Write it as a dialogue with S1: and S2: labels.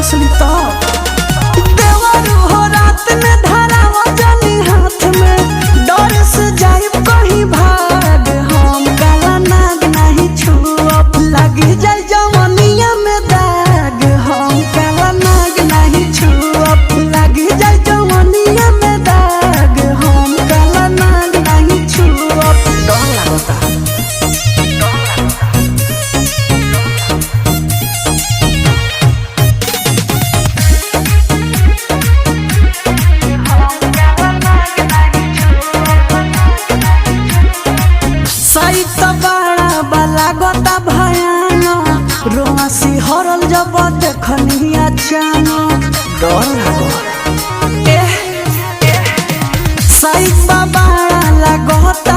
S1: असली तो देवर हो रात में धरावा जानी हाथ में डर से जाए कहीं भाग हम काला नाग नहीं छुअब लगी जाए जवनिया में दाग हम काला नाग नहीं छुअब लगी जाए जवनिया में दाग हम काला नाग नहीं छुअब डर लगता लागता भयानक रोआसी हरल जब देखनी अचानक डर लागो सही बाबा लागता